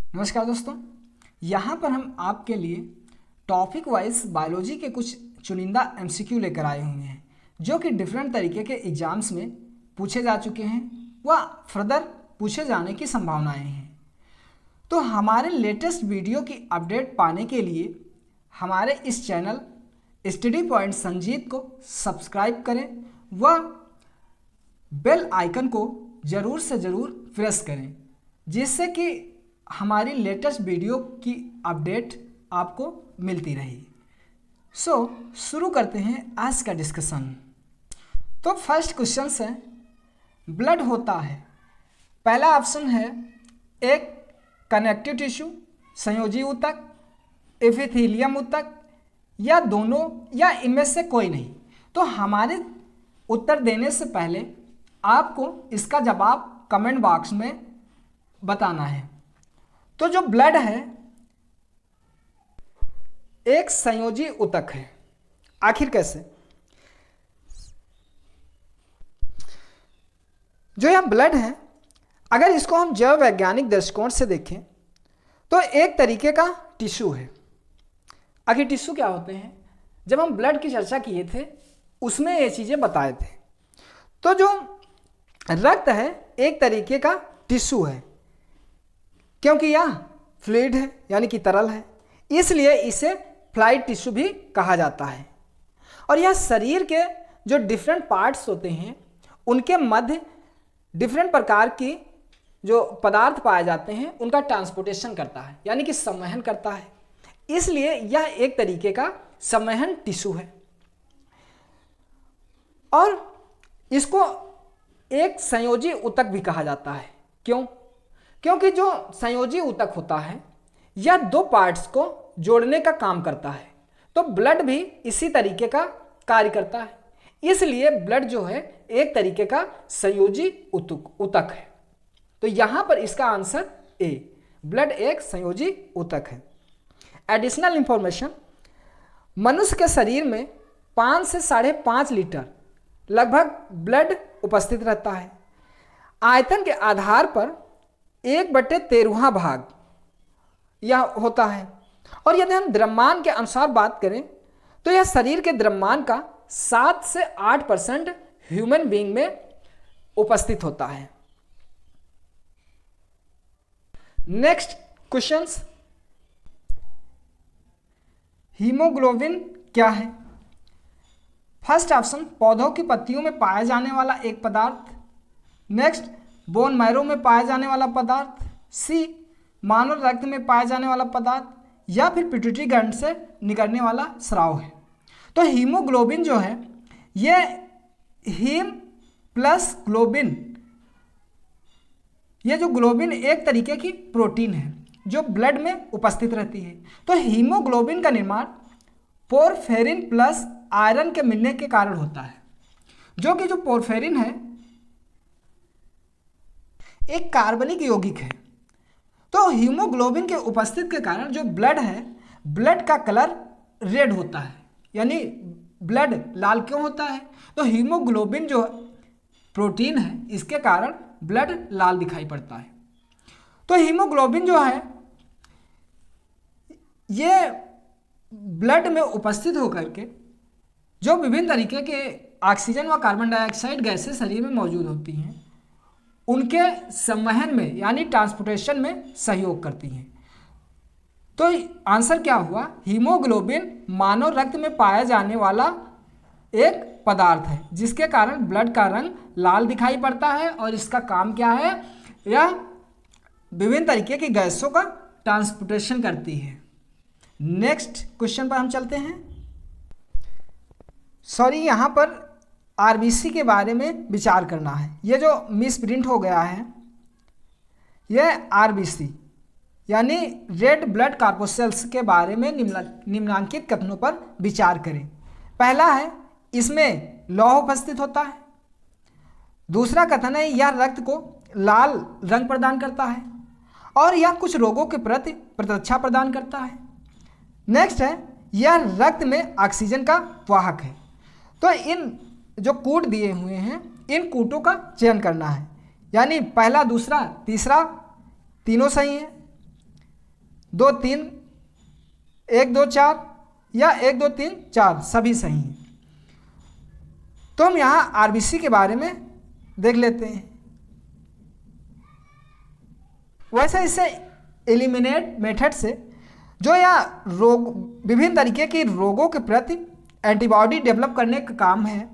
नमस्कार दोस्तों, यहाँ पर हम आपके लिए टॉपिक वाइज बायोलॉजी के कुछ चुनिंदा एमसीक्यू लेकर आए हुए हैं जो कि डिफरेंट तरीके के एग्जाम्स में पूछे जा चुके हैं व फर्दर पूछे जाने की संभावनाएं हैं। तो हमारे लेटेस्ट वीडियो की अपडेट पाने के लिए हमारे इस चैनल स्टडी पॉइंट संजीत को सब्सक्राइब करें व बेल आइकन को ज़रूर से ज़रूर प्रेस करें जिससे कि हमारी लेटेस्ट वीडियो की अपडेट आपको मिलती रही। शुरू करते हैं आज का डिस्कशन। तो फर्स्ट क्वेश्चन है, ब्लड होता है, पहला ऑप्शन है एक कनेक्टिव टिश्यू, संयोजी ऊतक, एपिथेलियम ऊतक या दोनों या इनमें से कोई नहीं। तो हमारे उत्तर देने से पहले आपको इसका जवाब कमेंट बॉक्स में बताना है। तो जो ब्लड है एक संयोजी ऊतक है। आखिर कैसे? जो यह ब्लड है, अगर इसको हम जैव वैज्ञानिक दृष्टिकोण से देखें तो एक तरीके का टिश्यू है। आखिर टिश्यू क्या होते हैं? जब हम ब्लड की चर्चा किए थे उसमें ये चीज़ें बताए थे। तो जो रक्त है एक तरीके का टिश्यू है क्योंकि यह फ्लूइड है यानी कि तरल है, इसलिए इसे फ्लाइड टिश्यू भी कहा जाता है। और यह शरीर के जो डिफरेंट पार्ट्स होते हैं उनके मध्य डिफरेंट प्रकार की जो पदार्थ पाए जाते हैं उनका ट्रांसपोर्टेशन करता है यानी कि संवहन करता है, इसलिए यह एक तरीके का संवहन टिश्यू है। और इसको एक संयोजी ऊतक भी कहा जाता है। क्यों? क्योंकि जो संयोजी ऊतक होता है यह दो पार्ट्स को जोड़ने का काम करता है। तो ब्लड भी इसी तरीके का कार्य करता है, इसलिए ब्लड जो है एक तरीके का संयोजी ऊतक है। तो यहां पर इसका आंसर ए, ब्लड एक संयोजी ऊतक है। एडिशनल इंफॉर्मेशन, मनुष्य के शरीर में 5 से 5.5 लीटर लगभग ब्लड उपस्थित रहता है। आयतन के आधार पर 1/13 भाग यह होता है। और यदि हम द्रव्यमान के अनुसार बात करें तो यह शरीर के द्रव्यमान का 7 से 8% ह्यूमन बीइंग में उपस्थित होता है। नेक्स्ट क्वेश्चंस, हीमोग्लोबिन क्या है? फर्स्ट ऑप्शन पौधों की पत्तियों में पाया जाने वाला एक पदार्थ। नेक्स्ट बोन मैरो में पाया जाने वाला पदार्थ। सी मानव रक्त में पाया जाने वाला पदार्थ या फिर पिट्यूटरी ग्लैंड से निकलने वाला स्राव है। तो हीमोग्लोबिन जो है ये हीम प्लस ग्लोबिन, ये जो ग्लोबिन एक तरीके की प्रोटीन है जो ब्लड में उपस्थित रहती है। तो हीमोग्लोबिन का निर्माण पोरफेरिन प्लस आयरन के मिलने के कारण होता है, जो कि जो पोरफेरिन है एक कार्बनिक यौगिक है। तो हीमोग्लोबिन के उपस्थिति के कारण जो ब्लड है, ब्लड का कलर रेड होता है, यानी ब्लड लाल क्यों होता है? तो हीमोग्लोबिन जो प्रोटीन है इसके कारण ब्लड लाल दिखाई पड़ता है। तो हीमोग्लोबिन जो है ये ब्लड में उपस्थित होकर के जो विभिन्न तरीके के ऑक्सीजन व कार्बन डाइऑक्साइड गैसें शरीर में मौजूद होती हैं उनके संवहन में यानी ट्रांसपोर्टेशन में सहयोग करती हैं। तो आंसर क्या हुआ? हीमोग्लोबिन मानव रक्त में पाया जाने वाला एक पदार्थ है जिसके कारण ब्लड का रंग लाल दिखाई पड़ता है। और इसका काम क्या है? यह विभिन्न तरीके की गैसों का ट्रांसपोर्टेशन करती है। नेक्स्ट क्वेश्चन पर हम चलते हैं। यहाँ पर आरबीसी के बारे में विचार करना है। ये जो मिस प्रिंट हो गया है ये आरबीसी यानी रेड ब्लड कॉर्पस्कल्स के बारे में निम्नलिखित कथनों पर विचार करें। पहला है इसमें लौह उपस्थित होता है। दूसरा कथन है यह रक्त को लाल रंग प्रदान करता है और यह कुछ रोगों के प्रति प्रतिरक्षा प्रदान करता है। नेक्स्ट है यह रक्त में ऑक्सीजन का वाहक है। तो इन जो कूट दिए हुए हैं इन कूटों का चयन करना है, यानी पहला, दूसरा, तीसरा तीनों सही है। 2 3 1 2 4 या 1 2 3 4 सभी सही हैं। तो हम यहाँ आरबीसी के बारे में देख लेते हैं। वैसे इसे एलिमिनेट मेथड से जो या रोग विभिन्न तरीके के रोगों के प्रति एंटीबॉडी डेवलप करने का काम है,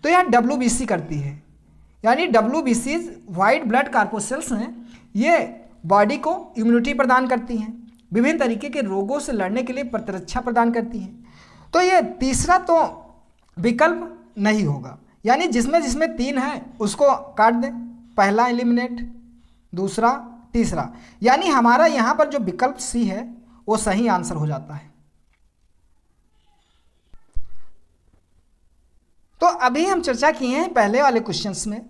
तो यह WBC करती है। यानी WBC वाइट ब्लड कॉर्पस्कल्स हैं, ये बॉडी को इम्यूनिटी प्रदान करती हैं, विभिन्न तरीके के रोगों से लड़ने के लिए प्रतिरक्षा प्रदान करती हैं। तो ये तीसरा तो विकल्प नहीं होगा, यानी जिसमें जिसमें 3 है उसको काट दें, पहला एलिमिनेट, दूसरा, तीसरा, यानी हमारा यहाँ पर जो विकल्प सी है वो सही आंसर हो जाता है। तो अभी हम चर्चा किए हैं पहले वाले क्वेश्चंस में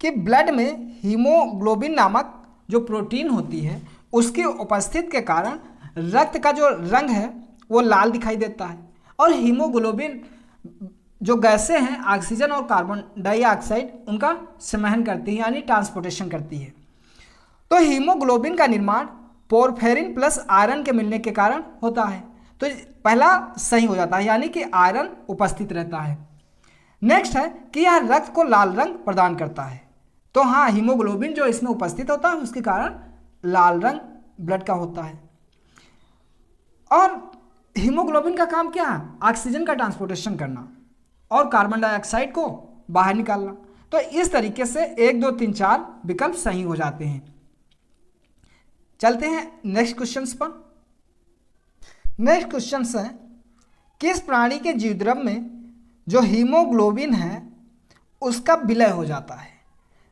कि ब्लड में हीमोग्लोबिन नामक जो प्रोटीन होती है उसकी उपस्थिति के कारण रक्त का जो रंग है वो लाल दिखाई देता है, और हीमोग्लोबिन जो गैसें हैं ऑक्सीजन और कार्बन डाइऑक्साइड उनका संवहन करती है, यानी ट्रांसपोर्टेशन करती है। तो हीमोग्लोबिन का निर्माण पोरफेरिन प्लस आयरन के मिलने के कारण होता है, तो पहला सही हो जाता है, यानी कि आयरन उपस्थित रहता है। नेक्स्ट है कि यह रक्त को लाल रंग प्रदान करता है, तो हाँ हीमोग्लोबिन जो इसमें उपस्थित होता है उसके कारण लाल रंग ब्लड का होता है। और हीमोग्लोबिन का काम क्या है? ऑक्सीजन का ट्रांसपोर्टेशन करना और कार्बन डाइऑक्साइड को बाहर निकालना। तो इस तरीके से 1 2 3 4 विकल्प सही हो जाते हैं। चलते हैं नेक्स्ट क्वेश्चंस पर। नेक्स्ट क्वेश्चन है, किस प्राणी के जीवद्रव्य में जो हीमोग्लोबिन है उसका विलय हो जाता है?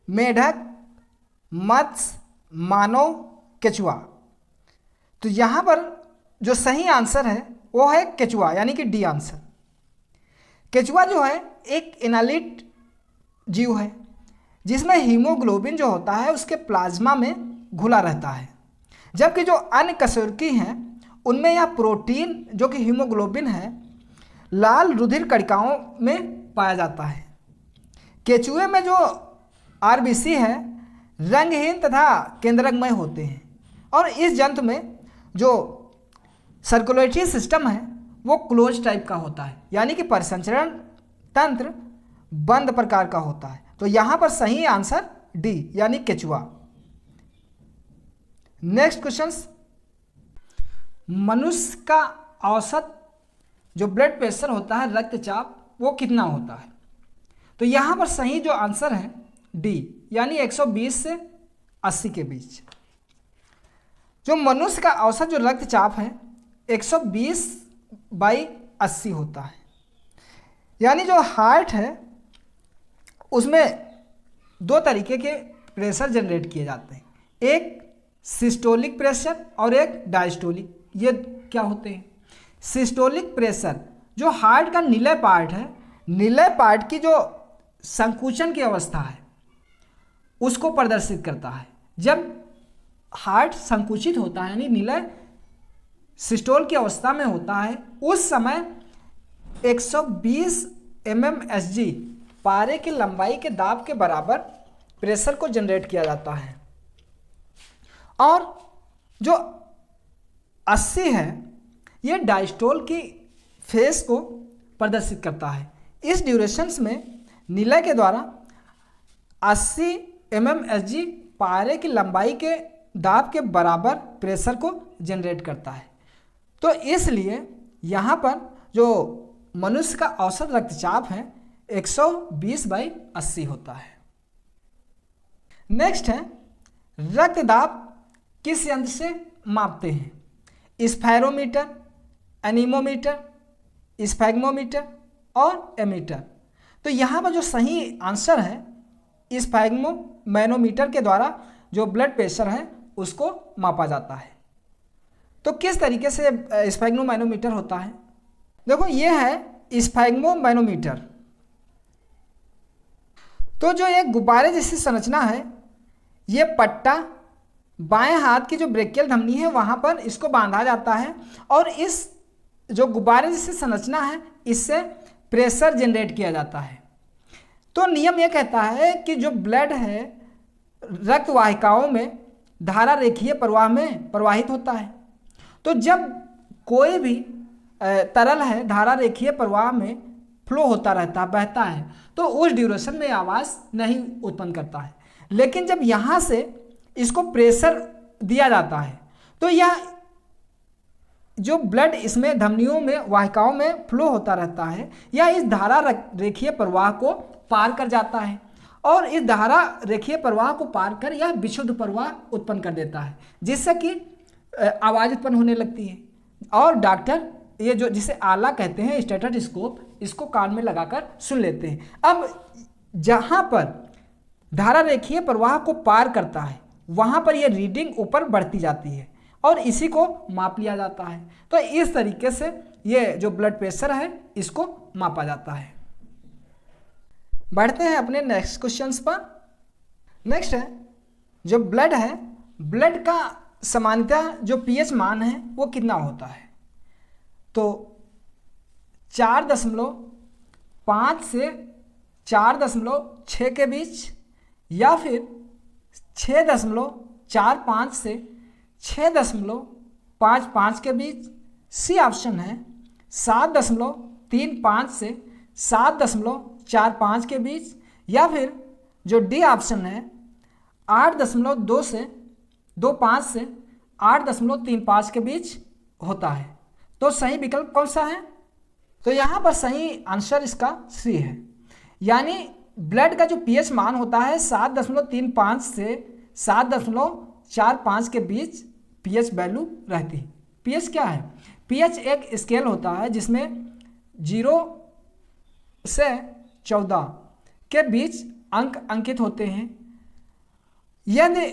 मेढक, मत्स्य, मानव, केचुआ। तो यहाँ पर जो सही आंसर है वो है केचुआ, यानी कि डी आंसर। केचुआ जो है एक एनालिट जीव है जिसमें हीमोग्लोबिन जो होता है उसके प्लाज्मा में घुला रहता है, जबकि जो अन्य कशेरुकी हैं उनमें यह प्रोटीन जो कि हीमोग्लोबिन है लाल रुधिर कणिकाओं में पाया जाता है। केचुए में जो आरबीसी है रंगहीन तथा केंद्रकमय होते हैं, और इस जंतु में जो सर्कुलेटरी सिस्टम है वो क्लोज टाइप का होता है, यानी कि परिसंचरण तंत्र बंद प्रकार का होता है। तो यहाँ पर सही आंसर डी, यानी केचुआ। नेक्स्ट क्वेश्चन, मनुष्य का औसत जो ब्लड प्रेशर होता है, रक्तचाप, वो कितना होता है? तो यहाँ पर सही जो आंसर है डी, यानी 120 से 80 के बीच। जो मनुष्य का औसत जो रक्तचाप है 120/80 होता है, यानी जो हार्ट है उसमें 2 तरीके के प्रेशर जनरेट किए जाते हैं, एक सिस्टोलिक प्रेशर और एक डायस्टोलिक। ये क्या होते हैं? सिस्टोलिक प्रेशर जो हार्ट का निलय पार्ट है, निलय पार्ट की जो संकुचन की अवस्था है उसको प्रदर्शित करता है। जब हार्ट संकुचित होता है यानी निलय सिस्टोल की अवस्था में होता है, उस समय 120 mmHg पारे की लंबाई के दाब के बराबर प्रेशर को जनरेट किया जाता है। और जो 80 है ये डायस्टोल की फेस को प्रदर्शित करता है। इस ड्यूरेशंस में निलय के द्वारा 80 mmHg पारे की लंबाई के दाब के बराबर प्रेशर को जनरेट करता है। तो इसलिए यहाँ पर जो मनुष्य का औसत रक्तचाप है 120/80 होता है। नेक्स्ट है, रक्त दाब किस यंत्र से मापते हैं? स्फेरोमीटर, एनीमोमीटर, स्फैग्मोमीटर और एमीटर। तो यहाँ पर जो सही आंसर है स्फैग्मोमैनोमीटर के द्वारा जो ब्लड प्रेशर है उसको मापा जाता है। तो किस तरीके से स्फैग्मोमैनोमीटर होता है? देखो ये है स्फैग्मोमैनोमीटर। तो जो एक गुब्बारे जैसी संरचना है, ये पट्टा बाएं हाथ की जो ब्रेकियल धमनी है वहाँ पर इसको बांधा जाता है, और इस जो गुब्बारे जैसी संरचना है इससे प्रेशर जनरेट किया जाता है। तो नियम यह कहता है कि जो ब्लड है रक्त वाहिकाओं में धारा रेखीय प्रवाह में प्रवाहित होता है, तो जब कोई भी तरल है धारा रेखीय प्रवाह में फ्लो होता रहता है, बहता है, तो उस ड्यूरेशन में आवाज़ नहीं उत्पन्न करता है। लेकिन जब यहाँ से इसको प्रेशर दिया जाता है तो यह जो ब्लड इसमें धमनियों में वाहिकाओं में फ्लो होता रहता है, यह इस धारा रेखीय प्रवाह को पार कर जाता है और इस धारा रेखीय प्रवाह को पार कर यह विशुद्ध प्रवाह उत्पन्न कर देता है, जिससे कि आवाज़ उत्पन्न होने लगती है। और डॉक्टर ये जो जिसे आला कहते हैं, स्टेथोस्कोप, इसको कान में लगाकर सुन लेते हैं। अब जहाँ पर धारा रेखीय प्रवाह को पार करता है वहाँ पर यह रीडिंग ऊपर बढ़ती जाती है और इसी को माप लिया जाता है। तो इस तरीके से ये जो ब्लड प्रेशर है इसको मापा जाता है। बढ़ते हैं अपने नेक्स्ट क्वेश्चंस पर। नेक्स्ट है जो ब्लड है, ब्लड का सामान्यतः जो पीएच मान है वो कितना होता है? तो 4.5 से 4.6 के बीच या फिर 6.45 से 6.55 के बीच। सी ऑप्शन है 7.35 से 7.45 के बीच, या फिर जो डी ऑप्शन है 8.2 से 25 से 8.35 के बीच होता है। तो सही विकल्प कौन सा है? तो यहाँ पर सही आंसर इसका सी है, यानी ब्लड का जो पीएच मान होता है 7.35 से 7.45 के बीच पीएच वैल्यू रहती है। पीएच क्या है? पीएच एक स्केल होता है जिसमें 0 से 14 के बीच अंक अंकित होते हैं। यदि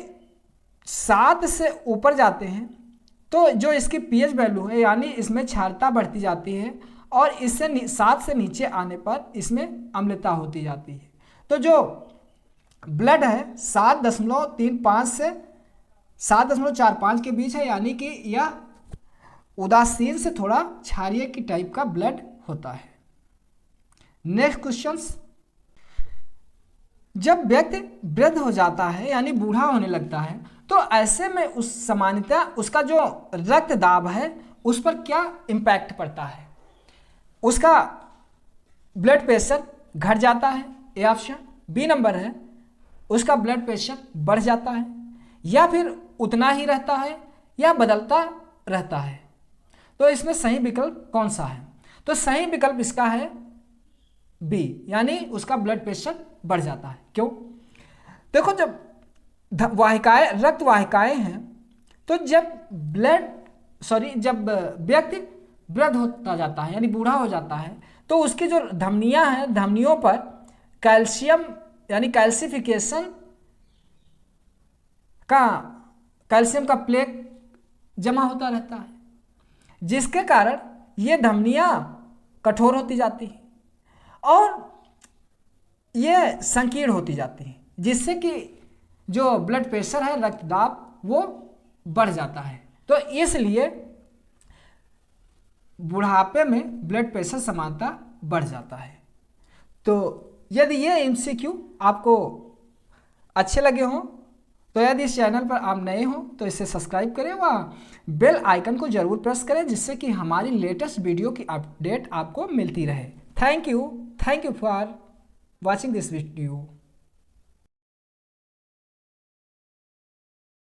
7 से ऊपर जाते हैं तो जो इसकी पीएच वैल्यू है यानी इसमें क्षारता बढ़ती जाती है और इससे 7 से नीचे आने पर इसमें अम्लता होती जाती है। तो जो ब्लड है 7.35 से 7.45 के बीच है, यानी कि यह उदासीन से थोड़ा क्षारीय की टाइप का ब्लड होता है। Next questions. जब व्यक्ति वृद्ध हो जाता है यानी बूढ़ा होने लगता है तो ऐसे में उस सामान्यतः उसका जो रक्त दाब है उस पर क्या इम्पैक्ट पड़ता है? उसका ब्लड प्रेशर घट जाता है, ए ऑप्शन। बी नंबर है उसका ब्लड प्रेशर बढ़ जाता है, या फिर उतना ही रहता है या बदलता रहता है। तो इसमें सही विकल्प कौन सा है? तो सही विकल्प इसका है बी, यानी उसका ब्लड प्रेशर बढ़ जाता है। क्यों? देखो, जब वाहिकाएं, रक्त वाहिकाएं हैं, तो जब जब व्यक्ति वृद्ध होता जाता है यानी बूढ़ा हो जाता है तो उसकी जो धमनियां हैं, धमनियों पर कैल्शियम यानी कैल्सिफिकेशन का कैल्शियम का प्लेग जमा होता रहता है, जिसके कारण ये धमनियां कठोर होती जाती हैं और ये संकीर्ण होती जाती हैं, जिससे कि जो ब्लड प्रेशर है, रक्तदाब, वो बढ़ जाता है। तो इसलिए बुढ़ापे में ब्लड प्रेशर समानता बढ़ जाता है। तो यदि ये एमसीक्यू आपको अच्छे लगे हों तो यदि इस चैनल पर आप नए हों तो इसे सब्सक्राइब करें व बेल आइकन को जरूर प्रेस करें, जिससे कि हमारी लेटेस्ट वीडियो की अपडेट आपको मिलती रहे। Thank you for watching this video.